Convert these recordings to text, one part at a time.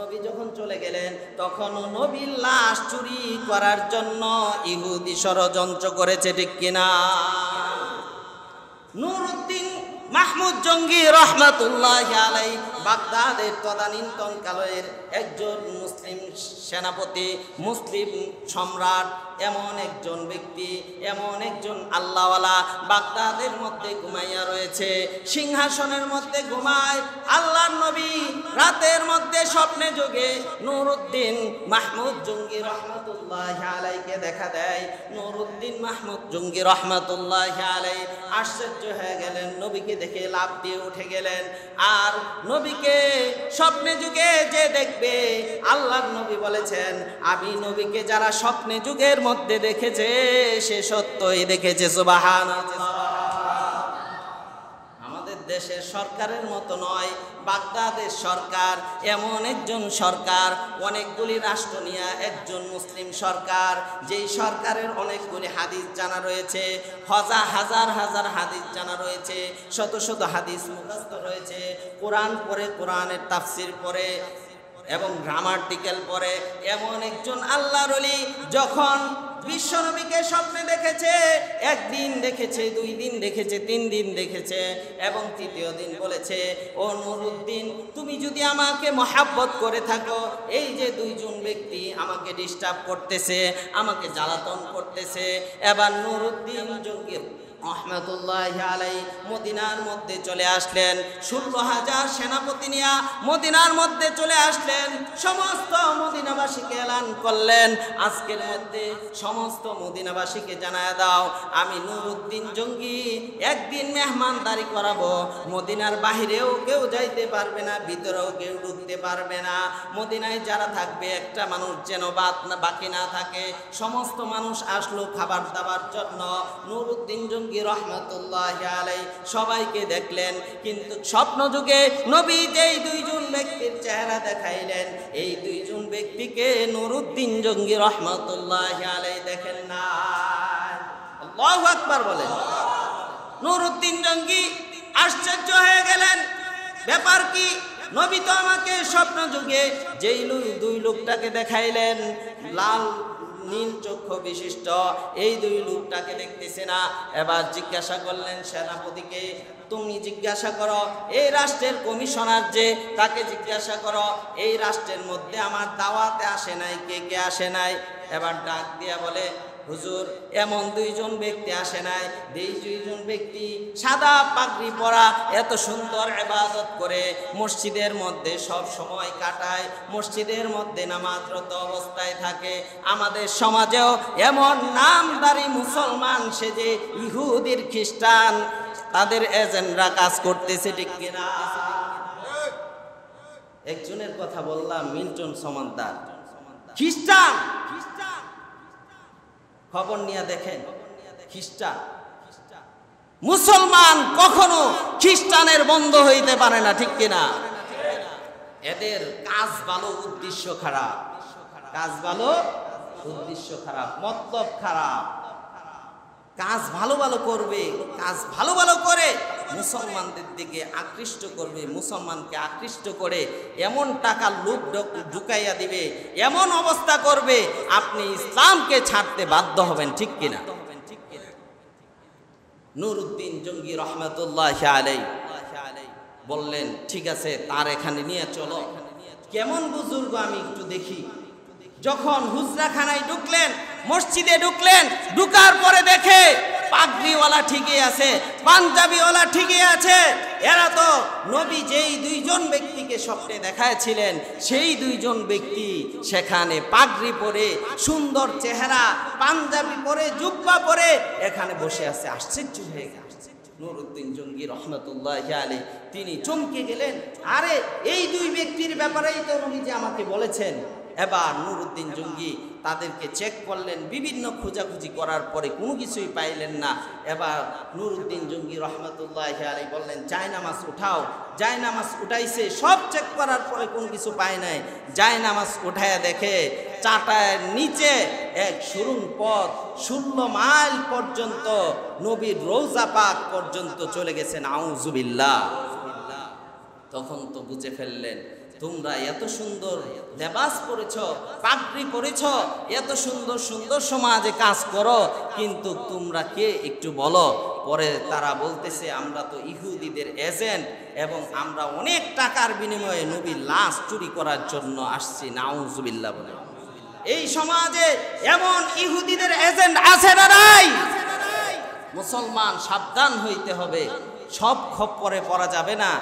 নবী যখন চলে গেলেন তখন নবীর লাশ চুরি করার জন্য ইহুদি ষড়যন্ত্র করেছে, ঠিক কিনা? নুরউদ্দিন মাহমুদ জঙ্গি রহমাতুল্লাহি আলাইহি বাগদাদের তদানীন্তনকালের একজন মুসলিম সেনাপতি, মুসলিম সম্রাট, এমন একজন ব্যক্তি, এমন একজন আল্লাহওয়ালা বাগদাদের মধ্যে ঘুমাইয়া রয়েছে, সিংহাসনের মধ্যে ঘুমায়। আল্লাহর নবী রাতের মধ্যে স্বপ্নে যোগে নুরউদ্দিন মাহমুদ জঙ্গি রহমাতুল্লাহি আলাইহিকে দেখা দেয়। নুরউদ্দিন মাহমুদ জঙ্গি রহমাতুল্লাহি আলাইহি আশ্চর্য হয়ে গেলেন, নবীকে দেখে লাফ দিয়ে উঠে গেলেন। আর নবীকে স্বপ্নে যুগে যে দেখবে, আল্লাহর নবী বলেছেন, আমি নবীকে যারা স্বপ্নে যুগের মধ্যে দেখেছে সে সত্যই দেখেছে। সুবহানাল্লাহ। আমাদের দেশের সরকারের মতো নয়, বাগদাদের সরকার এমন একজন সরকার, অনেকগুলি রাষ্ট্র নিয়ে একজন মুসলিম সরকার, যেই সরকারের অনেকগুলি হাদিস জানা রয়েছে, হাজার হাজার হাদিস জানা রয়েছে, শত শত হাদিস মুখস্থ রয়েছে, কোরআন পড়ে, কোরআনের তাফসির পড়ে এবং গ্রামাটিক্যাল পড়ে। এমন একজন আল্লাহর ওলি যখন বিশ্বনবীকে স্বপ্নে দেখেছে, একদিন দেখেছে, 2 দিন দেখেছে, 3 দিন দেখেছে এবং তৃতীয় দিন বলেছে, ও নুরউদ্দিন, তুমি যদি আমাকে মহাব্বত করে থাকো, এই যে 2 জন ব্যক্তি আমাকে ডিস্টার্ব করতেছে, আমাকে জ্বালাতন করতেছে। এবার নুরউদ্দিন জঙ্গি রহমাতুল্লাহি আলাইহি মদিনার মধ্যে চলে আসলেন, 16,000 সেনাপতি নিয়ে মদিনার মধ্যে চলে আসলেন। সমস্ত মদিনাবাসীকে এলান করলেন, আজকের মধ্যে সমস্ত মদিনাবাসীকে জানায় দাও, আমি নুরউদ্দিন জঙ্গি একদিন মেহমানদারি করাবো, মদিনার বাহিরেও কেউ যাইতে পারবে না, ভিতরেও কেউ ঢুকতে পারবে না। মদিনায় যারা থাকবে একটা মানুষ যেন বাকি না থাকে। সমস্ত মানুষ আসলো খাবার দাবার জন্য। নুরউদ্দিন জঙ্গি রহমাতুল্লাহি আলাইহি সবাইকে দেখলেন, কিন্তু স্বপ্ন যুগে নবী যেই 2 জন ব্যক্তির চেহারা দেখাইলেন, এই 2 জন ব্যক্তিকে নুরউদ্দিন জঙ্গি রহমাতুল্লাহি আলাইহি দেখেন না। আল্লাহু আকবার বলেন। নুরউদ্দিন জঙ্গি আশ্চর্য হয়ে গেলেন, ব্যাপার কি? নবী তো আমাকে স্বপ্ন যুগে যেই 2 লোকটাকে দেখাইলেন, লাল নীল চক্ষু বিশিষ্ট, এই 2 লোকটাকে দেখতেছে না। এবার জিজ্ঞাসা করলেন সেনাপতিকে, তুমি জিজ্ঞাসা করো এই রাষ্ট্রের কমিশনার যে, তাকে জিজ্ঞাসা করো এই রাষ্ট্রের মধ্যে আমার দাওয়াতে আসে নাই, কে কে আসে নাই। এবার ডাক দিয়া বলে, হুজুর, এমন 2 জন ব্যক্তি আসে নাই। এই 2 জন ব্যক্তি সাদা পাগড়ি পরা, এত সুন্দর ইবাদত করে, মসজিদের মধ্যে সব সময় কাটায়, মসজিদের মধ্যে নামাজরত অবস্থায় থাকে। আমাদের সমাজেও এমন নামদারি মুসলমান সেজে ইহুদির খ্রিস্টান তাদের এজেন্টরা কাজ করতেছে, ঠিক কিনা? একজনের কথা বললাম, মিল্টন সমান্তার, খ্রিস্টান। খবর নিয়ে দেখেন, খ্রিস্টান মুসলমান কখনো খ্রিস্টানের বন্ধ হইতে পারে না, ঠিক কিনা? এদের কাজ ভালো, উদ্দেশ্য খারাপ। কাজ ভালো, উদ্দেশ্য খারাপ, মতলব খারাপ। কাজ ভালো ভালো করবে, কাজ ভালো ভালো করে মুসলমানদের দিকে আকৃষ্ট করবে, মুসলমানকে আকৃষ্ট করে এমন টাকা লোভ ঢুকাইয়া দিবে, এমন অবস্থা করবে আপনি ইসলামকে ছাড়তে বাধ্য হবেন, ঠিক কিনা? নুরউদ্দিন জঙ্গি রহমাতুল্লাহি আলাইহি বললেন, ঠিক আছে, তার এখানে নিয়ে চলো। কেমন বুজুর্গ আমি একটু দেখি। যখন হুজরাখানায় ঢুকলেন, মসজিদে ঢুকলেন, ঢুকার পরে দেখে পাগড়িওয়ালা ঠিকই আছে, পাঞ্জাবিওয়ালা ঠিকই আছে। এরা তো নবী যেই 2 জন ব্যক্তিকে স্বপ্নে দেখাইছিলেন, সেই 2 জন ব্যক্তি সেখানে পাগড়ি পরে, সুন্দর চেহারা, পাঞ্জাবি পরে, জুব্বা পরে এখানে বসে আছে। আশ্চর্য হয়ে গেল নুরউদ্দিন জঙ্গি রহমাতুল্লাহি আলাইহি। তিনি চমকে গেলেন, আরে এই 2 ব্যক্তির ব্যাপারেই তো নবী যে আমাকে বলেছেন। এবার নুরউদ্দিন জঙ্গি তাদেরকে চেক করলেন, বিভিন্ন খোঁজাখুঁজি করার পরে কোনো কিছুই পাইলেন না। এবার নুরউদ্দিন জঙ্গি রহমাতুল্লাহি আলাইহি বললেন, জায়নামাজ উঠাও। জায়নামাজ উঠাইছে, সব চেক করার পরে কোনো কিছু পায় নাই। জায়নামাজ উঠায়া দেখে চাটায়ের নিচে এক সুরুং পথ 16 মাইল পর্যন্ত নবীর রওজা পাক পর্যন্ত চলে গেছেন। আউযুবিল্লাহ। তখন তো বুঝে ফেললেন, তোমরা এত সুন্দর লেবাস পরেছ, পাগড়ি পরেছ, এত সুন্দর সুন্দর সমাজে কাজ করো, কিন্তু তোমরা কে একটু বলো। পরে তারা বলতেছে আমরা তো ইহুদিদের এজেন্ট এবং আমরা অনেক টাকার বিনিময়ে নবীর লাশ চুরি করার জন্য আসছি। নাউজুবিল্লাহ বলে। এই সমাজে এমন ইহুদিদের এজেন্ট আছে না নাই? মুসলমান সাবধান হইতে হবে, সব খপ্পরে পড়া যাবে না।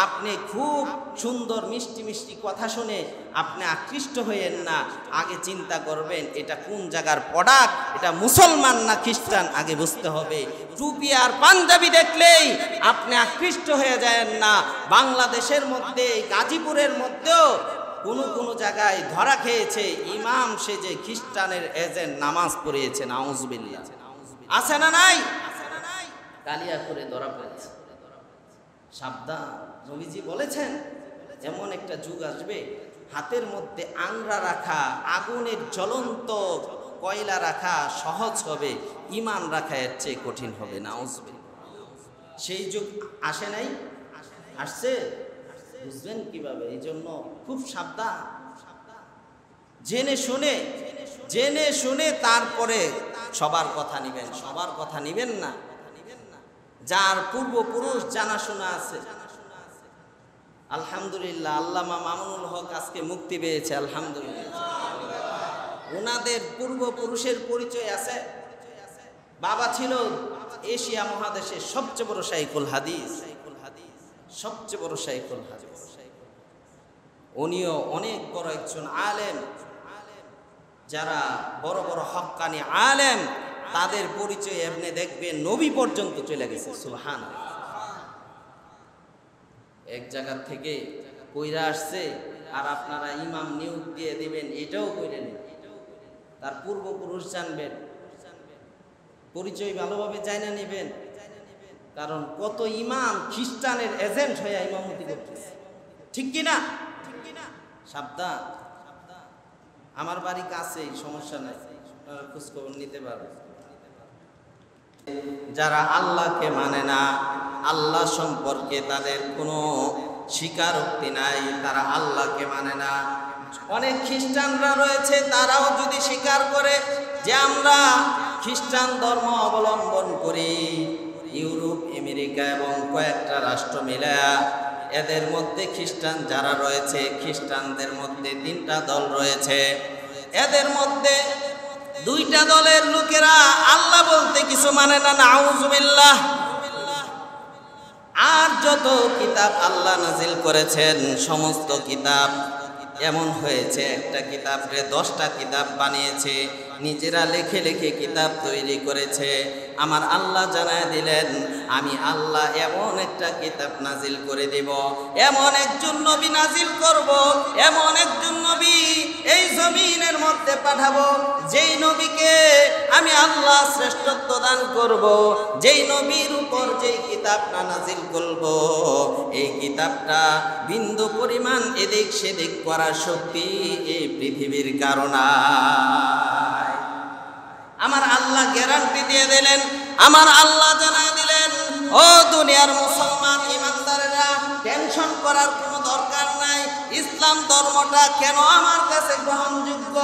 আপনি খুব সুন্দর মিষ্টি মিষ্টি কথা শুনে আপনি আকৃষ্ট হইয়েন না, আগে চিন্তা করবেন এটা কোন জায়গার প্রোডাক্ট, এটা মুসলমান না খ্রিস্টান, আগে বুঝতে হবে। টুপি আর পাঞ্জাবি দেখলেই আপনি আকৃষ্ট হয়ে যায়েন না। বাংলাদেশের মধ্যে, গাজীপুরের মধ্যেও কোনো জায়গায় ধরা খেয়েছে ইমাম সেজে খ্রিস্টানের এজেন্ট নামাজ পড়িয়েছে। নাউজুবিল্লাহ। আছে না নাই? কালিয়া করে ধরা পড়েছে। সাবধান। নবীজি বলেছেন এমন একটা যুগ আসবে হাতের মধ্যে আংরা রাখা, আগুনের জ্বলন্ত কয়লা রাখা সহজ হবে, ঈমান রাখা এর চেয়ে কঠিন হবে। নাউজুবিল্লাহ। সেই যুগ আসে নাই? আসছে। বুঝবেন কিভাবে? এই জন্য খুব সাবধান। জেনে শুনে তারপরে সবার কথা নিবেন, সবার কথা নিবেন না। যার পূর্বপুরুষ জানাশোনা আছে, আলহামদুলিল্লাহ, আল্লামা মামুনুল হক আজকে মুক্তি পেয়েছে, আলহামদুলিল্লাহ। ওনাদের পূর্বপুরুষের পরিচয় আছে। বাবা ছিল এশিয়া মহাদেশের সবচেয়ে বড় শাইখুল হাদিস, সবচেয়ে বড় শাইখুল হাদিস। উনিও অনেক বড় একজন আলেম। যারা বড় বড় হক্কানি আলেম তাদের পরিচয় আপনি দেখবেন নবী পর্যন্ত চলে গেছে। সুবহানাল্লাহ। এক জায়গা থেকে কইরা আসছে আর আপনারা ইমাম নিয়োগ দিয়ে দিবেন, এটাও কইরে নেন। তার পূর্বপুরুষ জানবেন, পরিচয় ভালোভাবে জানা নেবেন। কারণ কত ইমাম খ্রিস্টানের এজেন্ট হয়ে ইমামতি করতেছে, ঠিক কিনা? সাবধান। আমার বাড়ি কাছেই, সমস্যা নাই, খোঁজখবর নিতে পারবে। যারা আল্লাহকে মানে না, আল্লাহ সম্পর্কে তাদের কোনো স্বীকারোক্তি নাই, তারা আল্লাহকে মানে না। অনেক খ্রিস্টানরা রয়েছে, তারাও যদি স্বীকার করে যে আমরা খ্রিস্টান ধর্ম অবলম্বন করি, ইউরোপ, আমেরিকা এবং কয়েকটা রাষ্ট্র মিলে এদের মধ্যে খ্রিস্টান যারা রয়েছে, খ্রিস্টানদের মধ্যে 3টা দল রয়েছে। এদের মধ্যে 2টা দলের লোকেরা আল্লাহ বলতে কিছু মানে না। নাউজুবিল্লাহ। আর যত কিতাব আল্লাহ নাজিল করেছেন সমস্ত কিতাব এমন হয়েছে, একটা কিতাবকে 10টা কিতাব বানিয়েছে, নিজেরা লেখে লেখে কিতাব তৈরি করেছে। আমার আল্লাহ জানায় দিলেন আমি আল্লাহ এমন একটা কিতাব নাজিল করে দেব, এমন একজন নবী নাজিল করব, এমন একজন নবী এই জমিনের মধ্যে পাঠাবো, যেই নবীকে আমি আল্লাহ শ্রেষ্ঠত্ব দান করব, যেই নবীর উপর যেই কিতাবটা নাজিল করব, এই কিতাবটা বিন্দু পরিমাণ এদিক সেদিক করার শক্তি এই পৃথিবীর কারণে। আমার আল্লাহ গ্যারান্টি দিয়ে দিলেন, আমার আল্লাহ জানায় দিলেন, ও দুনিয়ার মুসলমান ইমানদারেরা, টেনশন করার কোনো দরকার নাই। ইসলাম ধর্মটা কেন আমার কাছে গ্রহণযোগ্য?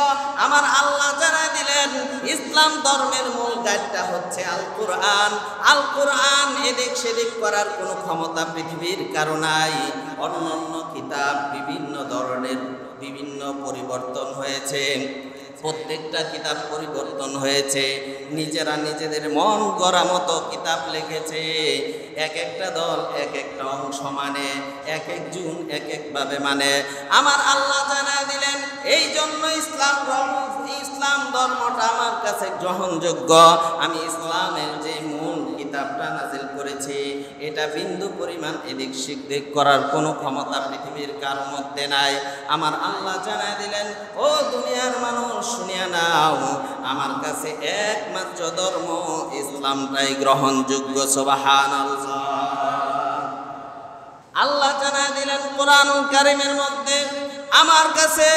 আমার আল্লাহ জানায় দিলেন ইসলাম ধর্মের মূল গাইডটা হচ্ছে আল কোরআন। আল কোরআন এদিক সেদিক করার কোনো ক্ষমতা পৃথিবীর কারো নাই। অন্যান্য কিতাব বিভিন্ন ধরনের বিভিন্ন পরিবর্তন হয়েছে, প্রত্যেকটা কিতাব পরিবর্তন হয়েছে, নিজেরা নিজেদের মন গড়া মতো কিতাব লিখেছে। এক একটা দল এক একটা অংশ মানে, এক একজন এক একভাবে মানে। আমার আল্লাহ জানায় দিলেন এই জন্য ইসলাম ধর্মটা আমার কাছে গ্রহণযোগ্য। আমি ইসলামের যে মূল কিতাবটা নাজিল করেছি এটা বিন্দু পরিমাণ এদিক সেদিক করার কোনো ক্ষমতা পৃথিবীর কারোর মধ্যে নাই। আমার আল্লাহ জানায় দিলেন ও দুনিয়ার মানুষ শুনিয়া নাও, আমার কাছে একমাত্র ধর্ম ইসলামটাই গ্রহণযোগ্য। সুবহানাল্লাহ। আল্লাহ জানায় দিলেন কোরআনুল কারীমের মধ্যে, আমার কাছে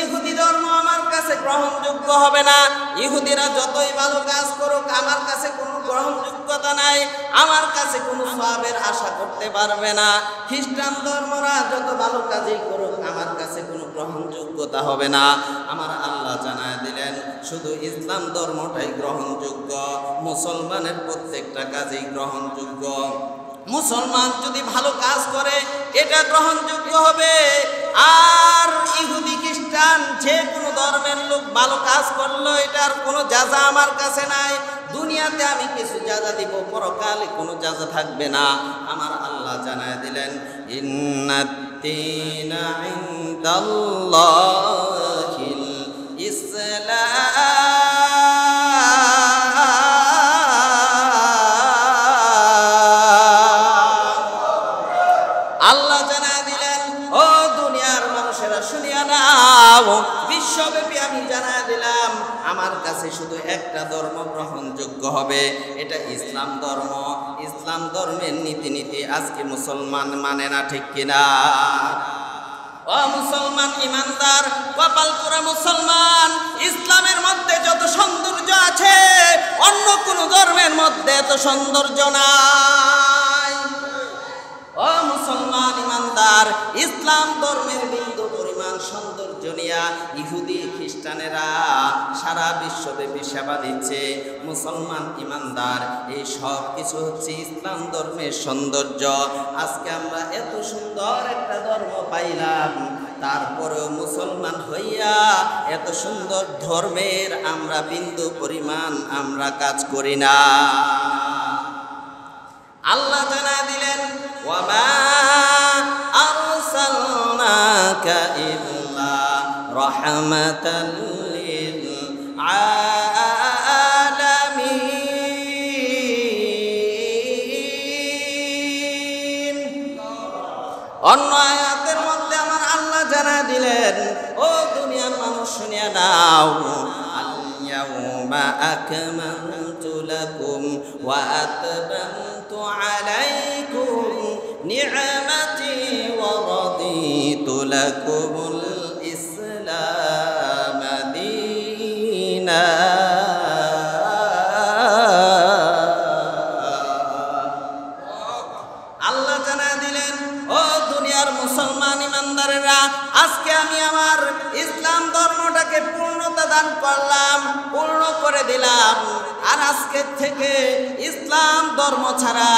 ইহুদি ধর্ম আমার কাছে গ্রহণযোগ্য হবে না। ইহুদিরা যতই ভালো কাজ করুক আমার কাছে কোনো গ্রহণযোগ্যতা নাই, আমার কাছে কোনো সওয়াবের আশা করতে পারবে না। খ্রিস্টান ধর্মরা যত ভালো কাজই করুক আমার কাছে কোনো গ্রহণযোগ্যতা হবে না। আমার আল্লাহ জানায় দিলেন শুধু ইসলাম ধর্মটাই গ্রহণযোগ্য, মুসলমানের প্রত্যেকটা কাজই গ্রহণযোগ্য। মুসলমান যদি ভালো কাজ করে এটা গ্রহণযোগ্য হবে, আর ইহুদি খ্রিস্টান যে কোনো ধর্মের লোক ভালো কাজ করলো এটার কোনো যাজা আমার কাছে নাই। দুনিয়াতে আমি কিছু যাজা দিব, পরকালে কোনো যাজা থাকবে না। আমার আল্লাহ জানায় দিলেন ইন্নাত-দীনা ইনদাল্লাহিল ইসলাম। আল্লাহ জানায় দিলেন ও দুনিয়ার মানুষেরা শুনিয়া নাও, বিশ্বব্যাপী আমি জানায় দিলাম আমার কাছে শুধু একটা ধর্ম গ্রহণযোগ্য হবে, এটা ইসলাম ধর্ম। ইসলাম ধর্মের নীতি আজকে মুসলমান মানে না, ঠিক কিনা? ও মুসলমান ইমানদার, কপাল পোড়া মুসলমান, ইসলামের মধ্যে যত সৌন্দর্য আছে অন্য কোন ধর্মের মধ্যে এত সৌন্দর্য নাই। ও মুসলমান ইমানদার, ইসলাম ধর্মের বিন্দু পরিমাণ সৌন্দর্য নিয়া ইহুদি খ্রিস্টানেরা সারা বিশ্বব্যাপী সেবা দিচ্ছে। মুসলমান ইমানদার, এই সব কিছু হচ্ছে ইসলাম ধর্মের সৌন্দর্য। আজকে আমরা এত সুন্দর একটা ধর্ম পাইলাম, তারপরেও মুসলমান হইয়া এত সুন্দর ধর্মের আমরা বিন্দু পরিমাণ আমরা কাজ করি না। আল্লাহ জানায় দিলেন ওয়ামা আরসালনাকা ইল্লা রাহমাতাল লিল আলামিন। অন্য আয়াতের মধ্যে আমার আল্লাহ জানায় দিলেন ও দুনিয়ার মানুষ শুনিয়া নাও, আল-ইয়াউমা আকমালতু লাকুম ওয়া আতমামতু আলাইকুম নি'মাতি ওয়া রাদিতু লাকুমুল ইসলাম দীনা। আল্লাহ জানায় দিলেন ও দুনিয়ার মুসলমান ইমানদারেরা, আজকে আমি আমার ইসলাম ধর্মটাকে পূর্ণতা দান করলাম, পূর্ণ করে দিলাম। আর আজকে থেকে ইসলাম ধর্ম ছাড়া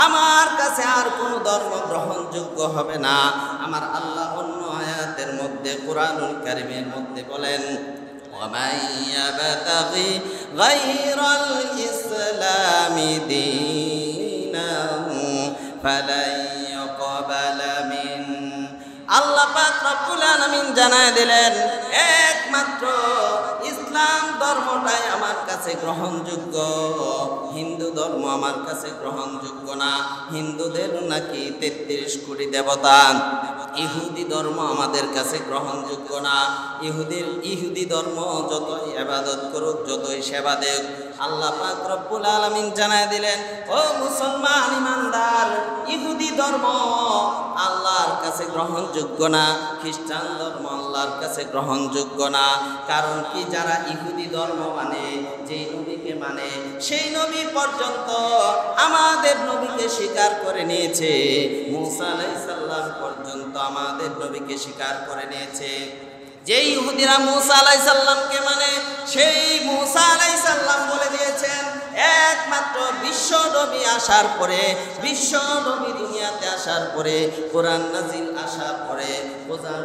আমার কাছে আর কোনো ধর্ম গ্রহণযোগ্য হবে না। আমার আল্লাহ অন্য আয়াতের মধ্যে কুরআনুল কারীমের মধ্যে বলেন ওয়ামান ইয়াবতাগি গায়রাল ইসলামি দীনান ফালাই ইউকবালা মিন। আল্লাহ পাক রব্বুল আলামিন জানায় দিলেন একমাত্র ইসলাম ধর্মটাই আমার কাছে গ্রহণযোগ্য, হিন্দু ধর্ম আমার কাছে গ্রহণযোগ্য না। হিন্দুদের নাকি 33 কোটি দেবতা, ইহুদি ধর্ম আমাদের কাছে গ্রহণযোগ্য না। ইহুদি ধর্ম যতই ইবাদত করুক, যতই সেবা দেখ, আল্লাহ পাক রব্বুল আলামিন জানায় দিলেন ও মুসলমান ইমানদার, ইহুদি ধর্ম আল্লাহর কাছে গ্রহণযোগ্য না, খ্রিস্টান ধর্ম আল্লাহর কাছে গ্রহণযোগ্য না। কারণ কি, যারা ইহুদি ধর্ম মানে, যেই নবীকে মানে, সেই নবী পর্যন্ত আমাদের নবীকে স্বীকার করে নিয়েছে। মূসা আলাইহিস সালাম পর্যন্ত আমাদের নবীকে স্বীকার করে নিয়েছে। যেই ইহুদিরা মূসা আলাইহিস সালামকে মানে, সেই মূসা আলাইহিস সালাম বলে দিয়েছেন একমাত্র বিশ্ব নবী আসার পরে, বিশ্ব নবী দুনিয়াতে আসার পরে, কোরআন নাজিল আসার পরে,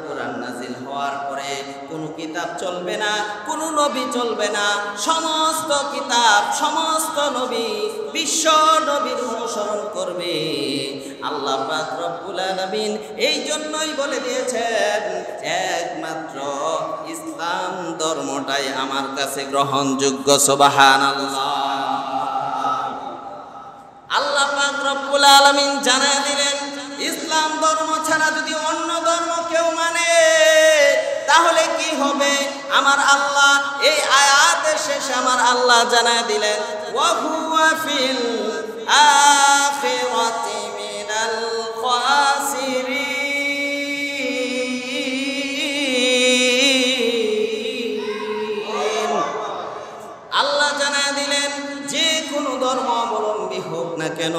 কোরআন নাজিল হওয়ার পরে কোনো কিতাব চলবে না, কোনো নবী চলবে না। সমস্ত কিতাব, সমস্ত নবী বিশ্ব নবীর অনুসরণ করবে। আল্লাহ পাক রব্বুল আলামিন এই জন্যই বলে দিয়েছেন একমাত্র ইসলাম ধর্মটাই আমার কাছে গ্রহণযোগ্য। সুবহানাল্লাহ। আল্লাহ পাক রব্বুল আলামিন জানায় দিলেন ইসলাম ধর্ম ছাড়া যদি অন্য ধর্ম কেউ মানে তাহলে কি হবে। আমার আল্লাহ এই আয়াতের শেষে আমার আল্লাহ জানায় দিলেন ওয়া হুয়া ফিল আখিরাতি মিনাল খাসিরিন। কেন?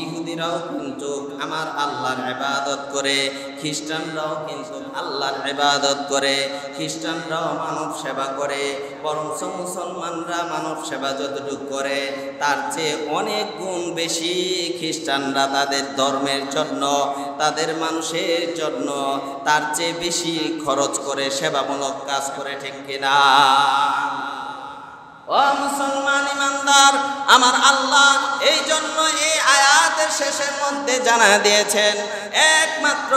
ইহুদিরাও কিন্তু আমার আল্লাহর ইবাদত করে, খ্রিস্টানরাও কিন্তু আল্লাহর ইবাদত করে, খ্রিস্টানরাও মানব সেবা করে, বরঞ্চ মুসলমানরা মানব সেবা যতটুকু করে তার চেয়ে অনেক গুণ বেশি খ্রিস্টানরা তাদের ধর্মের জন্য, তাদের মানুষের জন্য তার চেয়ে বেশি খরচ করে সেবামূলক কাজ করে, ঠিক কিনা? ও মুসলমান ইমানদার, আমার আল্লাহ এই জন্য এই আয়াতের শেষের মধ্যে জানা দিয়েছেন, একমাত্র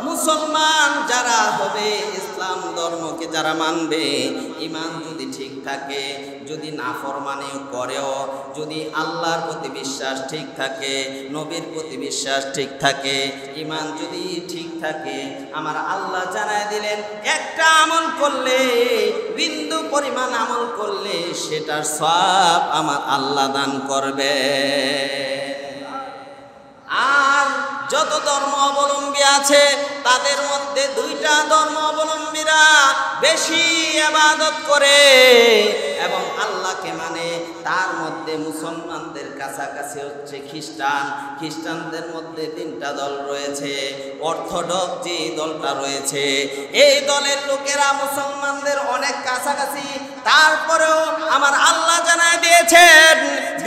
মুসলমান যারা হবে, ইসলাম ধর্মকে যারা মানবে, ঈমান যদি ঠিক থাকে, যদি নাফরমানিও করেও, যদি আল্লাহর প্রতি বিশ্বাস ঠিক থাকে, নবীর প্রতি বিশ্বাস ঠিক থাকে, ঈমান যদি ঠিক থাকে, আমার আল্লাহ জানায় দিলেন একটা আমল করলে, বিন্দু পরিমাণ আমল করলে সেটার সওয়াব আমার আল্লাহ দান করবে। আর যত ধর্ম অবলম্বী আছে তাদের মধ্যে দুইটা ধর্ম অবলম্বীরা বেশি ইবাদত করে এবং আল্লাহকে মানে, তার মধ্যে মুসলমানদের কাছাকাছি হচ্ছে খ্রিস্টান। খ্রিস্টানদের মধ্যে তিনটা দল রয়েছে। অর্থোডক্স যে দলটা রয়েছে, এই দলের লোকেরা মুসলমানদের অনেক কাছাকাছি, তারপরেও আমার আল্লাহ জানায় দিয়েছেন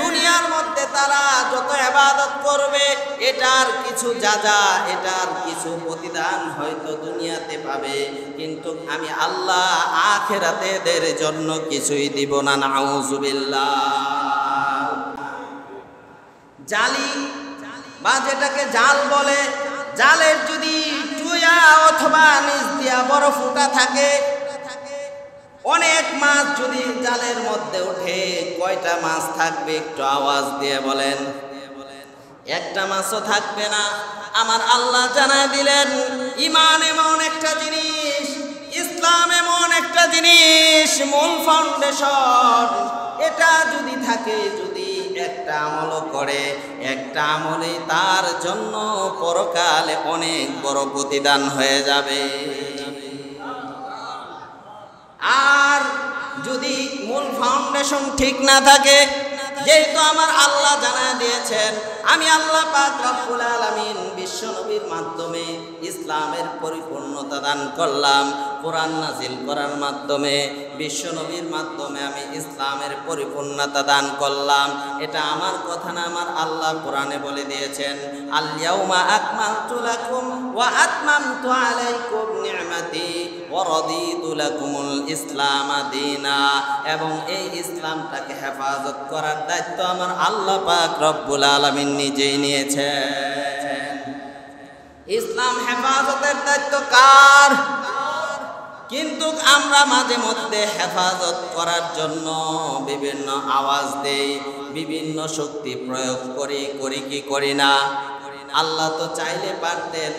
দুনিয়ার মধ্যে তারা যত ইবাদত করবে এটার কিছু যাজা, এটার কিছু প্রতিদান হয়তো দুনিয়াতে পাবে, কিন্তু আমি আল্লাহ আখিরাতে এদের জন্য কিছুই দিব না। নাউযুবিল্লাহ। জালি বা যেটাকে জাল বলে, জালের যদি টুয়া অথবা নিচ দিয়া বড় ফুটা থাকে, অনেক মাছ যদি জালের মধ্যে ওঠে, কয়টা মাছ থাকবে একটু আওয়াজ দিয়ে বলেন? একটা মাছও থাকবে না। আমার আল্লাহ জানায় দিলেন ঈমান এমন একটা জিনিস, ইসলাম এমন একটা জিনিস, মূল ফাউন্ডেশন, এটা যদি থাকে, যদি একটা আমলও করে, একটা আমলে তার জন্য পরকালে অনেক বড় প্রতিদান হয়ে যাবে। আর যদি মূল ফাউন্ডেশন ঠিক না থাকে, যেহেতু আমার আল্লাহ জানায় দিয়েছেন আমি আল্লাহ পাক রব্বুল আলামিন বিশ্ব নবীর মাধ্যমে ইসলামের পরিপূর্ণতা দান করলাম, কোরআন নাজিল করার মাধ্যমে বিশ্ব নবীর মাধ্যমে আমি ইসলামের পরিপূর্ণতা দান করলাম। এটা আমার কথা না, আমার আল্লাহ কোরআনে বলে দিয়েছেন আল ইয়াউমা আকমালতু লাকুম ওয়া আতমামতু আলাইকুম নি'মাতি ওয়া রাদিতু লাকুমুল ইসলাম দীনা। এবং এই ইসলামটাকে হেফাজত করার দায়িত্ব আমার আল্লাহ পাক রব্বুল আলামিন নিজেই নিয়েছেন। ইসলাম হেফাজতের দায়িত্ব কার? কিন্তু আমরা মাঝে মধ্যে হেফাজত করার জন্য বিভিন্ন আওয়াজ দেই, বিভিন্ন শক্তি প্রয়োগ করি কি করি না? আল্লাহ তো চাইলে পারতেন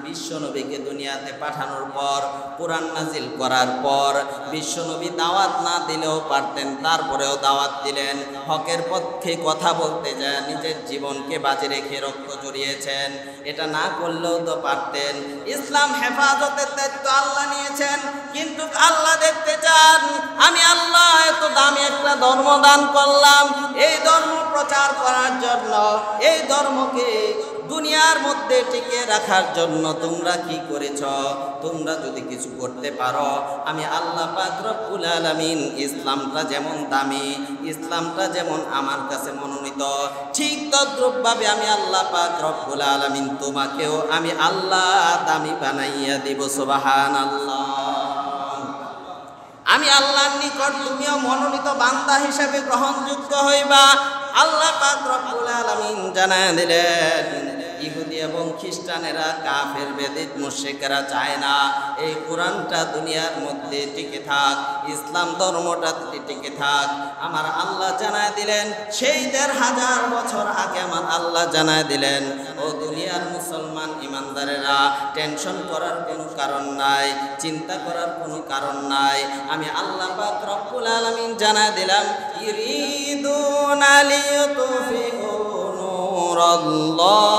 বিশ্বনবীকে দুনিয়াতে পাঠানোর পর, কোরআন নাজিল করার পর বিশ্বনবী দাওয়াত না দিলেও পারতেন, তারপরেও দাওয়াত দিলেন। হকের পক্ষে কথা বলতে যায় নিজের জীবনকে বাজি রেখে রক্ত জড়িয়েছেন, এটা না করলেও তো পারতেন। ইসলাম হেফাজতের দায়িত্ব আল্লাহ নিয়েছেন, কিন্তু আল্লাহ দেখতে চান আমি আল্লাহ এত দামি একটা ধর্ম দান করলাম, এই ধর্ম প্রচার করার জন্য, এই ধর্মকে দুনিয়ার মধ্যে টিকে রাখার জন্য তোমরা কি করেছ? তোমরা যদি কিছু করতে পারো, আমি আল্লাহ পাক রব্বুল আলামিন ইসলামটা যেমন দামি, ইসলামটা যেমন আমার কাছে মনোনীত, ঠিক তদ্রূপভাবে আমি আল্লাহ পাক রব্বুল আলামিন তোমাকেও আমি আল্লাহ দামি বানাইয়া দিব। সুবহানাল্লাহ। আমি আল্লাহর নিকট তুমিও মনোনীত বান্দা হিসেবে গ্রহণযোগ্য হইবা। আল্লাহ পাক রব্বুল আলামিন জানায় দিলেন ইহুদি এবং খ্রিস্টানেরা, কাফের বেদিত মুশরিকেরা চায় না এই কোরআনটা দুনিয়ার মধ্যে টিকে থাক, ইসলাম ধর্মটা টিকে থাক। আমার আল্লাহ জানায় দিলেন সেই ১৫০০ বছর আগে আমার আল্লাহ জানায় দিলেন ও দুনিয়ার মুসলমান ইমানদারেরা, টেনশন করার কোনো কারণ নাই, চিন্তা করার কোনো কারণ নাই। আমি আল্লাহ পাক রব্বুল আলামিন জানায় দিলাম ইরিদুনা লিয়ুতফিউ নূরাল্লাহ।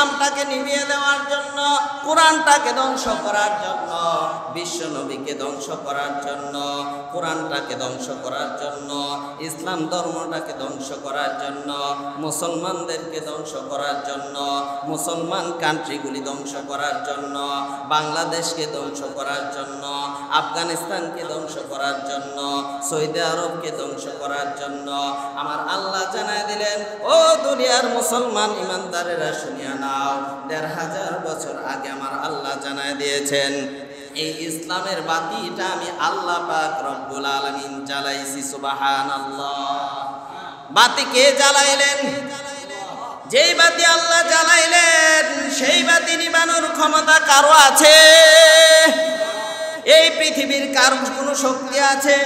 ইসলামটাকে নিভিয়ে দেওয়ার জন্য, কোরআনটাকে ধ্বংস করার জন্য, বিশ্ব নবীকে ধ্বংস করার জন্য, কোরআনটাকে ধ্বংস করার জন্য, ইসলাম ধর্মটাকে ধ্বংস করার জন্য, মুসলমানদেরকে ধ্বংস করার জন্য, মুসলমান কান্ট্রিগুলি ধ্বংস করার জন্য, বাংলাদেশকে ধ্বংস করার জন্য, আফগানিস্তানকে ধ্বংস করার জন্য, সৌদি আরবকে ধ্বংস করার জন্য আমার আল্লাহ জানায় দিলেন, ও দুনিয়ার মুসলমান ইমানদারেরা শুনিয়া নাও, ১৫০০ বছর আগে আমার আল্লাহ জানায় দিয়েছেন এই ইসলামের বাতিটা আমি আল্লাহ পাক রব্বুল আলামিন জ্বালাইছি। সুবহানাল্লাহ। বাতি কে জ্বালাইলেন? যেই বাতি আল্লাহ জ্বালাইলেন সেই বাতি নিবানোর ক্ষমতা কারো আছে? এই পৃথিবীর কারো কোনো শক্তি আছে?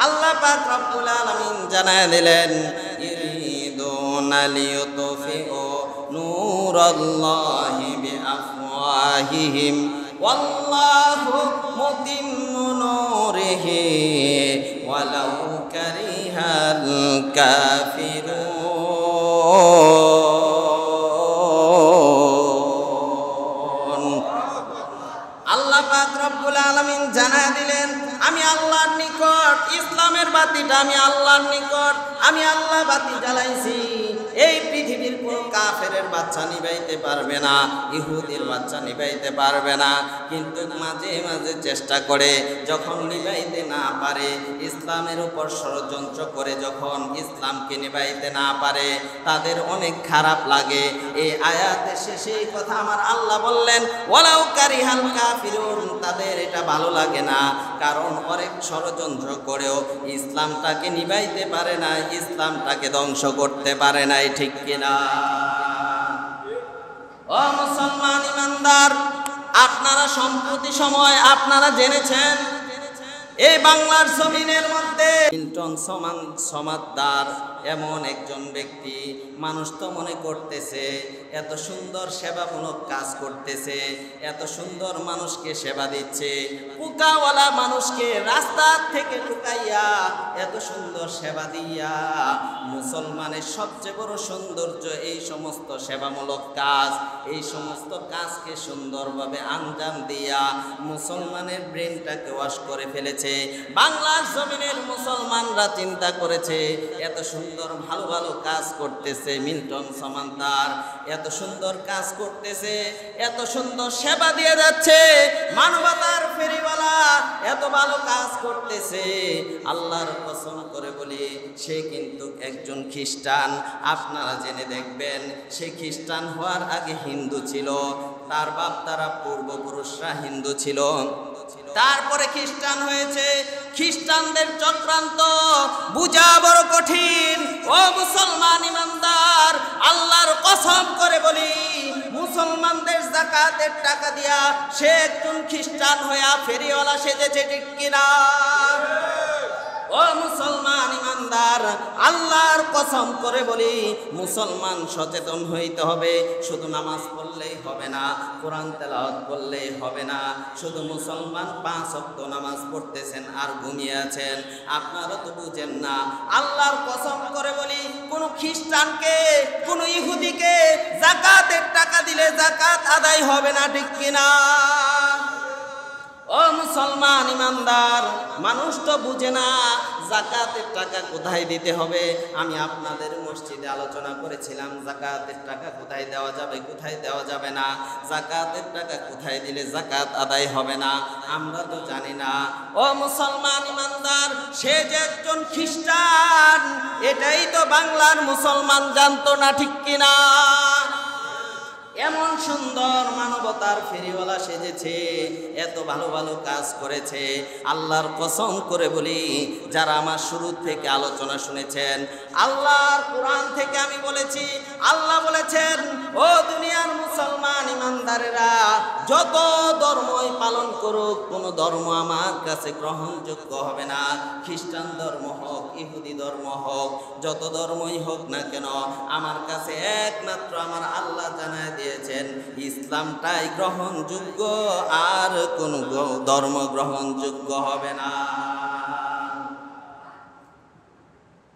আল্লাহ পাক রব্বুল আলামিন জানায় দিলেন, ইরিদুনা লিয়ুতফিউ নূরাল্লাহি বিআফওয়াহিহিম ওয়াল্লাহু মুতিম্মু নূরিহি ওয়ালাউ কারিহাল কাফিরুন। আল্লাহ পাক রব্বুল আলামিন জানায় দিলেন, আমি আল্লাহর নিকট ইসলামের বাতিটা আমি আল্লাহর নিকট আমি আল্লাহ বাতি জ্বালাইছি। এই পৃথিবীর কোন কাফেরের বাচ্চা নিভাইতে পারবে না, ইহুদির বাচ্চা নিভাইতে পারবে না। কিন্তু মাঝে মাঝে চেষ্টা করে, যখন নিভাইতে না পারে, ইসলামের উপর ষড়যন্ত্র করে যখন ইসলামকে নিভাইতে না পারে, তাদের অনেক খারাপ লাগে। এই আয়াতের শেষে এই কথা আমার আল্লাহ বললেন, ওয়ালাউ কারিহাল কাফিরুন, তাদের এটা ভালো লাগে না, কারণ অনেক ষড়যন্ত্র করেও ইসলামটাকে নিভাইতে পারে না, ইসলামটাকে ধ্বংস করতে পারে না। ঠিক কিনা? ও মুসলমান ইমানদার, আপনারা সম্প্রতি সময় আপনারা জেনেছেন এই বাংলার জমিনের মধ্যে মিল্টন সমাদদার এমন একজন ব্যক্তি, মানুষ তো মনে করতেছে এত সুন্দর সেবামূলক কাজ করতেছে, এত সুন্দর মানুষকে সেবা দিচ্ছে, পোকাওয়ালা মানুষকে রাস্তা থেকে ঢুকাইয়া এত সুন্দর সেবা দিয়া, মুসলমানের সবচেয়ে বড় সৌন্দর্য এই সমস্ত সেবামূলক কাজ, এই সমস্ত কাজকে সুন্দরভাবে আঞ্জাম দিয়া মুসলমানের ব্রেনটাকে ওয়াশ করে ফেলেছে। বাংলার জমিনের মুসলমানরা চিন্তা করেছে এত সুন্দর ভালো ভালো কাজ করতেছে মিল্টন সমাদদার, এত সুন্দর কাজ করতেছে, এত সুন্দর সেবা দিয়ে যাচ্ছে, মানবতার ফেরিওয়ালা এত ভালো কাজ করতেছে। আল্লাহর কসম করে বলি, সে কিন্তু একজন খ্রিস্টান। আপনারা জেনে দেখবেন, সে খ্রিস্টান হওয়ার আগে হিন্দু ছিল, তার বাপ তারা পূর্বপুরুষরা হিন্দু ছিল, তারপরে খ্রিস্টান হয়েছে। খ্রিস্টানদের চক্রান্ত বুঝা বড় কঠিন। ও মুসলমান ইমানদার, আল্লাহর কসম করে বলি, মুসলমানদের যাকাতের টাকা দিয়া সে একজন খ্রিস্টান হইয়া ফেরিওয়ালা সেজেছে। ঠিক কিনা? ও মুসলমান ইমানদার, আল্লাহর কসম করে বলি, মুসলমান সচেতন হইতে হবে। শুধু নামাজ পড়লেই হবে না, কোরআন তেলাওয়াত করলেই হবে না। শুধু মুসলমান 5 ওয়াক্ত নামাজ পড়তেছেন আর ঘুমিয়ে আছেন, আপনারা তো বুঝেন না। আল্লাহর কসম করে বলি, কোন খ্রিস্টানকে কোন ইহুদিকে যাকাতের টাকা দিলে যাকাত আদায় হবে না। ঠিক কিনা? ও মুসলমান ইমানদার, মানুষ তো বুঝে না যাকাতের টাকা কোথায় দিতে হবে। আমি আপনাদের মসজিদে আলোচনা করেছিলাম যাকাতের টাকা কোথায় দেওয়া যাবে, কোথায় দেওয়া যাবে না, যাকাতের টাকা কোথায় দিলে যাকাত আদায় হবে না, আমরা তো জানি না। ও মুসলমান ইমানদার, সে যে একজন খ্রিস্টান এটাই তো বাংলার মুসলমান জানতো না। ঠিক কিনা? এমন সুন্দর মানবতার ফেরিওয়ালা সেজেছে, এত ভালো ভালো কাজ করেছে। আল্লাহর কসম করে বলি, যারা আমার শুরু থেকে আলোচনা শুনেছেন, আল্লাহর কোরআন থেকে আমি বলেছি, আল্লাহ বলেছেন, ও দুনিয়ার মুসলমান ইমানদারেরা, যত ধর্মই পালন করুক, কোনো ধর্ম আমার কাছে গ্রহণযোগ্য হবে না। খ্রিস্টান ধর্ম হোক, ইহুদি ধর্ম হোক, যত ধর্মই হোক না কেন, আমার কাছে একমাত্র আমার আল্লাহ জানায় দিয়েছেন ইসলামটাই গ্রহণযোগ্য, আর কোন ধর্ম গ্রহণযোগ্য হবে না।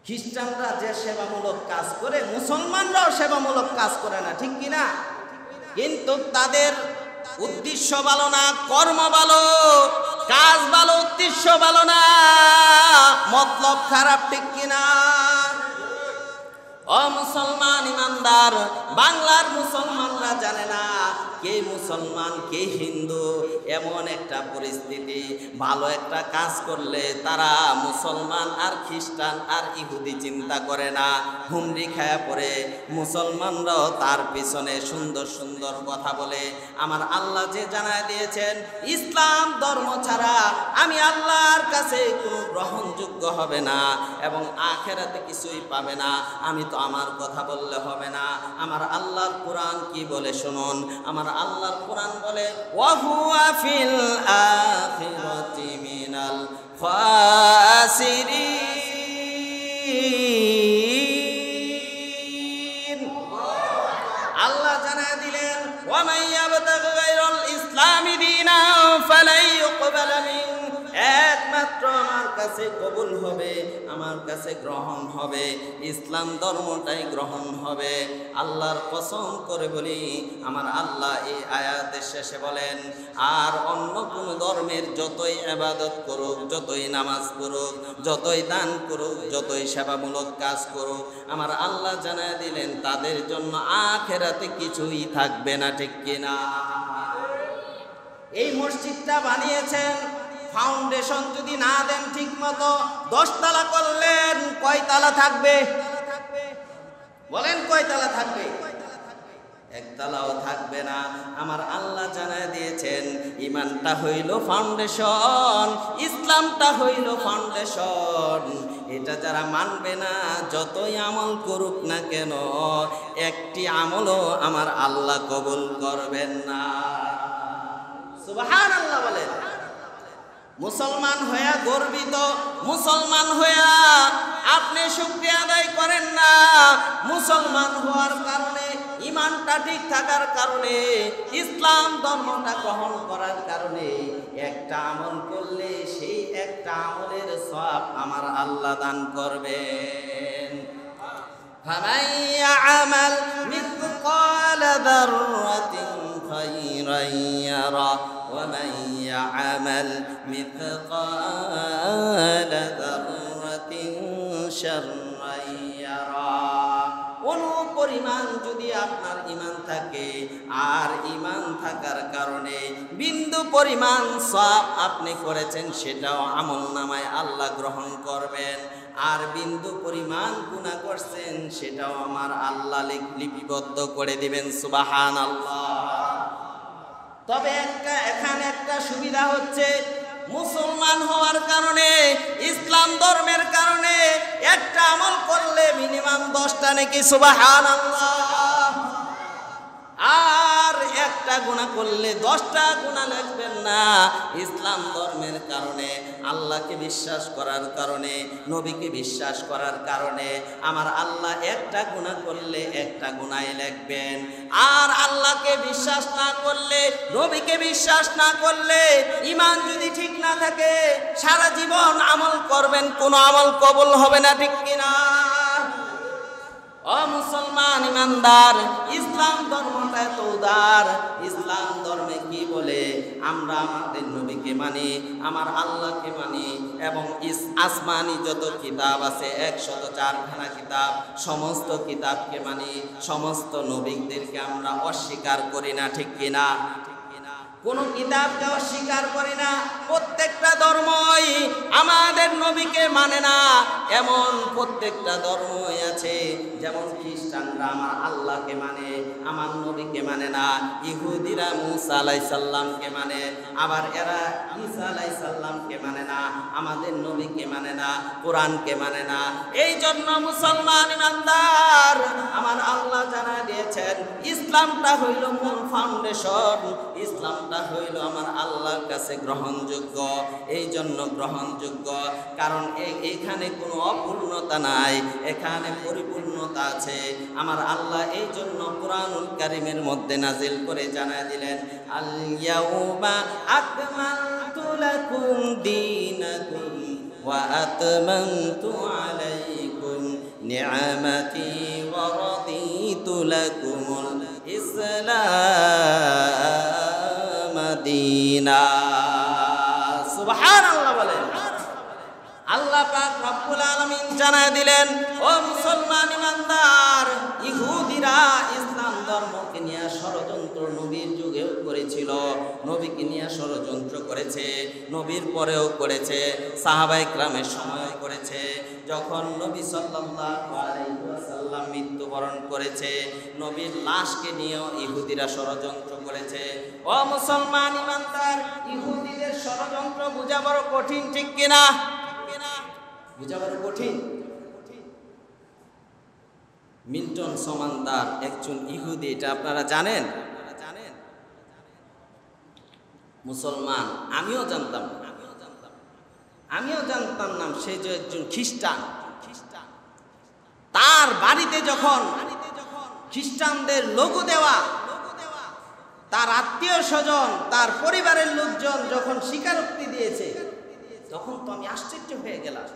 খ্রিস্টানরা যে সেবামূলক কাজ করে, মুসলমানরাও সেবামূলক কাজ করে না। ঠিক কিনা? কিন্তু তাদের উদ্দেশ্য ভালো না, কর্ম ভালো, কাজ ভালো, উদ্দেশ্য ভালো না, মতলব খারাপ, ঠিক কিনা? ও মুসলমান ইমানদার, বাংলার মুসলমানরা জানে না কে মুসলমান কে হিন্দু। এমন একটা পরিস্থিতি, ভালো একটা কাজ করলে তারা মুসলমান আর খ্রিস্টান আর ইহুদি চিন্তা করে না, হুমড়ি খায়া পড়ে। মুসলমানরাও তার পিছনে সুন্দর সুন্দর কথা বলে। আমার আল্লাহ যে জানায় দিয়েছেন, ইসলাম ধর্ম ছাড়া আমি আল্লাহর কাছে কোনো গ্রহণযোগ্য হবে না এবং আখেরাতে কিছুই পাবে না। আমি তো আমার কথা বললে হবে না। আমার আল্লাহর কোরআন কি বলে শুনুন। আমার আল্লাহর কোরআন বলে, ওয়া হুয়া ফিল আখিরাতি মিনাল খাসিরিন। আল্লাহ জানায় দিলেন, ওয়া মান ইয়াবতাগি গায়রাল ইসলামি দীনান ফালাই ইউকবালা মিনহু, একমাত্র আমার কাছে কবুল হবে, আমার কাছে গ্রহণ হবে, ইসলাম ধর্মটাই গ্রহণ হবে। আল্লাহর কসম করে বলি, আমার আল্লাহ এই আয়াতের শেষে বলেন, আর অন্য কোন ধর্মের যতই ইবাদত করুক, যতই নামাজ পড়ুক, যতই দান করুক, যতই সেবামূলক কাজ করুক, আমার আল্লাহ জানায় দিলেন তাদের জন্য আখিরাতে কিছুই থাকবে না, ঠিক কিনা? এই মসজিদটা বানিয়েছেন, ফাউন্ডেশন যদি না দেন ঠিক মতো, 10 তলা করলেন, কয় তলা থাকবে? বলেন কয় তলা থাকবে? একতলাও থাকবে না। আমার আল্লাহ জানায় দিয়েছেন, ইমানটা হইল ফাউন্ডেশন, ইসলামটা হইল ফাউন্ডেশন। এটা যারা মানবে না, যতই আমল করুক না কেন, একটি আমলও আমার আল্লাহ কবুল করবেন না। সুবহানাল্লাহ বলেন। মুসলমান হইয়া গর্বিত, মুসলমান হইয়া আপনি শুকরিয়া আদায় করেন না। মুসলমান হওয়ার কারণে, ইমানটা ঠিক থাকার কারণে, ইসলাম ধর্মটা গ্রহণ করার কারণে একটা আমল করলে সেই একটা আমলের সওয়াব আমার আল্লাহ দান করবেন। ফামান ইয়া'মাল মিসকালা যাররাতিন খায়রান ইয়ারা ওয়া মান ইয়া'মাল মিসকালা যাররাতিন শাররান ইয়ারা। পরিমাণ যদি আপনার ঈমান থাকে, আর ঈমান থাকার কারণে বিন্দু পরিমাণ সওয়াব আপনি করেছেন, সেটাও আমলনামায় আল্লাহ গ্রহণ করবেন। আর বিন্দু পরিমাণ গুনাহ করছেন, সেটাও আমার আল্লাহ লিপিবদ্ধ করে দিবেন। সুবহানাল্লাহ। তবে এখানে একটা সুবিধা হচ্ছে, মুসলমান হওয়ার কারণে, ইসলাম ধর্মের কারণে একটা আমল করলে মিনিমাম 10টা নাকি। সুবহানাল্লাহ। আর একটা গুনাহ করলে 10টা গুনাহ লাগবেন না। ইসলাম ধর্মের কারণে, আল্লাহকে বিশ্বাস করার কারণে, নবীকে বিশ্বাস করার কারণে আমার আল্লাহ একটা গুনাহ করলে একটা গুনাহই লিখবেন। আর আল্লাহকে বিশ্বাস না করলে, নবীকে বিশ্বাস না করলে, ঈমান যদি ঠিক না থাকে, সারা জীবন আমল করবেন, কোনো আমল কবুল হবে না, ঠিক কিনা? ও মুসলমান ইমানদার, ইসলাম ধর্মটা এত উদার। ইসলাম ধর্মে কি বলে? আমরা আমাদের নবীকে মানি, আমার আল্লাহকে মানি, এবং আসমানি যত কিতাব আছে 104খানা কিতাব, সমস্ত কিতাবকে মানি, সমস্ত নবীদেরকে আমরা অস্বীকার করি না, ঠিক কিনা? কোন কিতাবকে অস্বীকার করি না। প্রত্যেকটা ধর্মই আমাদের নবীকে মানে না, এমন প্রত্যেকটা ধর্মই আছে। যেমন খ্রিস্টানরা আমার আল্লাহকে মানে, আমার নবীকে মানে না। ইহুদিরা মুসা আলাইহিস সালামকে মানে, আবার এরা ঈসা আলাইহিস সালামকে মানে না, আমাদের নবীকে মানে না, কোরআনকে মানে না। এই জন্য মুসলমান ইমানদার, আমার আল্লাহ জানায় দিয়েছেন, ইসলামটা হইল মূল ফাউন্ডেশন, ইসলামটা হইল আমার আল্লাহর কাছে গ্রহণযোগ্য। এই জন্য গ্রহণযোগ্য, কারণ এখানে কোনো অপূর্ণতা নাই, এখানে পরিপূর্ণতা আছে। আমার আল্লাহ এই জন্য কুরআনুল কারীমের মধ্যে নাজিল করে জানায় দিলেন, আল ইয়াউমা আকমালতু লাকুম দীনাকুম ওয়া আতমামতু আলাইকুম নি'মাতি ওয়া রাদিতু লাকুমুল ইসলাম ইলা মাদিনা। সুবহানাল্লাহ বলেন। আল্লাহ পাক রব্বুল আলামিন জানায় দিলেন, ও মুসলমান ইমানদার, ইহুদিরা ইসলাম ধর্মকে নিয়ে ষড়যন্ত্র নবীর যুগেও করেছিল, নবীকে নিয়ে ষড়যন্ত্র করেছে, নবীর পরেও করেছে, সাহাবায়ে কেরামের সময়ও করেছে। যখন নবী সাল্লাল্লাহু আলাইহি ওয়াসাল্লাম মৃত্যুবরণ করেছে, নবীর লাশকে নিয়েও ইহুদিরা ষড়যন্ত্র করেছে। ও মুসলমান ইমানদার, ইহুদিদের ষড়যন্ত্র বোঝা বড় কঠিন, ঠিক কিনা? বুঝা বড় কঠিন। মিল্টন সমানদার একজন ইহুদি, এটা আপনারা জানেন? মুসলমান, আমিও জানতাম না সে যে একজন খ্রিস্টান। তার বাড়িতে যখন খ্রিস্টানদের লোগো দেওয়া, তার আত্মীয় স্বজন, তার পরিবারের লোকজন যখন স্বীকারোক্তি দিয়েছে, তখন তো আমি আশ্চর্য হয়ে গেলাম।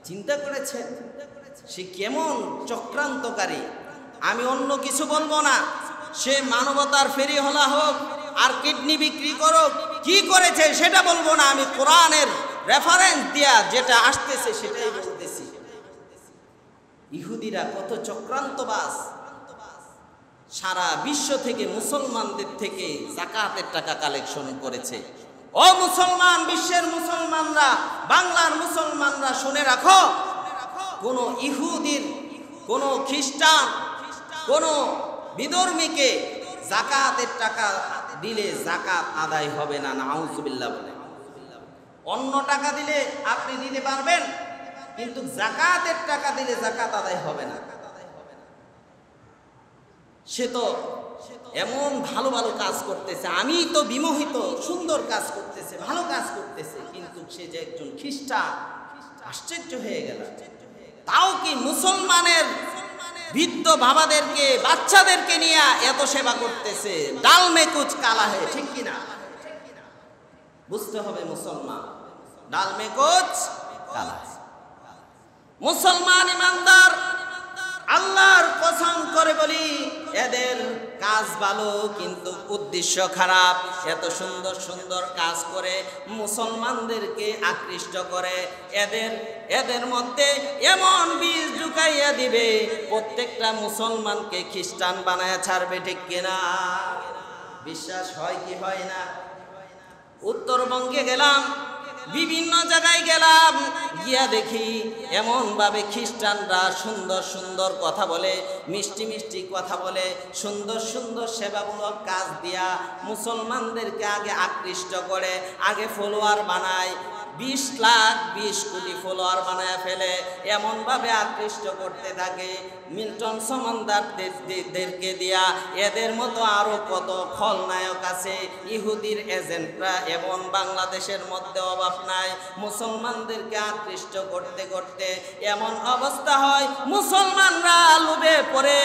চিন্তা করেছেন সে কেমন চক্রান্তকারী? আমি অন্য কিছু বলবো না, সে মানবতার ফেরিওয়ালা হোক আর কিডনি বিক্রি করুক, কি করেছে সেটা বলবো না, আমি কোরআনের রেফারেন্স দিয়া যেটা আসতেছে সেটাই বলতেছি। ইহুদিরা কত চক্রান্তবাজ, সারা বিশ্ব থেকে মুসলমানদের থেকে যাকাতের টাকা কালেকশন করেছে। ও মুসলমান, বিশ্বের মুসলমানরা, বাংলার মুসলমানরা শুনে রাখো, কোন ইহুদির, কোন খ্রিস্টান, কোন বিধর্মীকে যাকাতের টাকা দিলে যাকাত আদায় হবে না। নাউজুবিল্লাহ বলে। অন্য টাকা দিলে আপনি দিতে পারবেন, কিন্তু যাকাতের টাকা দিলে যাকাত আদায় হবে না। সে তো এমন ভালো ভালো কাজ করতেছে, আমি তো বিমোহিত, সুন্দর কাজ করতেছে, ভালো কাজ করতেছে, কিন্তু সে যে একজন খ্রিস্টান, আশ্চর্য হয়ে গেল। তাও কি মুসলমানের বৃদ্ধ বাবাদেরকে, বাচ্চাদেরকে নিয়ে এত সেবা করতেছে, ডাল মে কুচ কালা হে, ঠিক কিনা? বুঝতে হবে মুসলমান, ডাল মে কুচ কালা। মুসলমান ইমানদার, আল্লাহর কসম করে বলি, এদের কাজ ভালো কিন্তু উদ্দেশ্য খারাপ। এত সুন্দর সুন্দর কাজ করে মুসলমানদেরকে আকৃষ্ট করে, এদের মধ্যে এমন বীজ ঢুকাইয়া দিবে, প্রত্যেকটা মুসলমানকে খ্রিস্টান বানায় ছাড়বে, ঠিক কিনা? বিশ্বাস হয় কি হয় না? উত্তরবঙ্গে গেলাম, বিভিন্ন জায়গায় গেলাম, গিয়া দেখি এমন ভাবে খ্রিস্টানরা সুন্দর সুন্দর কথা বলে, মিষ্টি মিষ্টি কথা বলে, সুন্দর সুন্দর সেবামূলক কাজ দিয়া মুসলমানদেরকে আগে আকৃষ্ট করে, আগে ফলোয়ার বানায়, 20 লাখ 20 কোটি ফলোয়ার বানায় ফেলে, এমন ভাবে আকৃষ্ট করতে থাকে মিল্টন সমানদারদেরকে দিয়া। এদের মতো আরো কত খলনায়ক আছে, ইহুদির এজেন্টরা, এবং বাংলাদেশের মধ্যে অভাব নাই। মুসলমানদেরকে আকৃষ্ট করতে করতে এমন অবস্থা হয়, মুসলমানরা লোভে পড়ে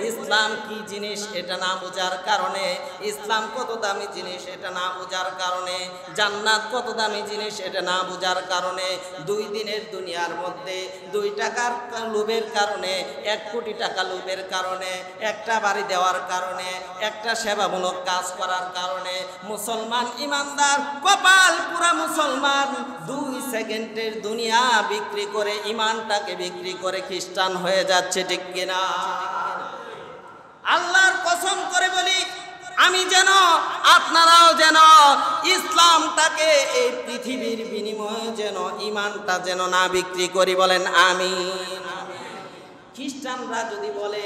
ইসলাম কি জিনিস এটা না বোঝার কারণে, ইসলাম কত দামি জিনিস এটা না বোঝার কারণে, জান্নাত কত দামি জিনিস এটা না বোঝার কারণে, 2 দিনের দুনিয়ার মধ্যে 2 টাকার লোভের কারণে, 1 কোটি টাকা লোভের কারণে, একটা বাড়ি দেওয়ার কারণে, একটা সেবামূলক কাজ করার কারণে মুসলমান ইমানদার, কপাল পুরা মুসলমান 2 সেকেন্ডের দুনিয়া বিক্রি করে, ইমানটাকে বিক্রি করে খ্রিস্টান হয়ে যাচ্ছে, ঠিক কিনা? আল্লাহর কসম করে বলি, আমি যেন, আপনারাও যেন ইসলামটাকে এই পৃথিবীর বিনিময়ে যেন ইমানটা যেন না বিক্রি করি, বলেন আমিন। খ্রিস্টানরা যদি বলে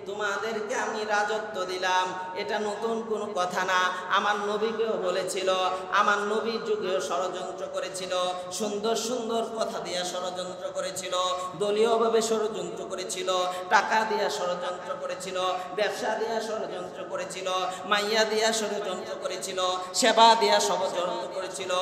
তোমাদেরকে আমি রাজত্ব দিলাম, এটা নতুন কোনো কথা না, আমার নবীকেও বলেছিল, আমার নবীর যুগেও ষড়যন্ত্র করেছিল, সুন্দর সুন্দর কথা দিয়া ষড়যন্ত্র করেছিল, দলীয়ভাবে ষড়যন্ত্র করেছিল, টাকা দিয়া ষড়যন্ত্র করেছিল, ব্যবসা দিয়া ষড়যন্ত্র করেছিল, মাইয়া দিয়া ষড়যন্ত্র করেছিল, সেবা দিয়া ষড়যন্ত্র করেছিল,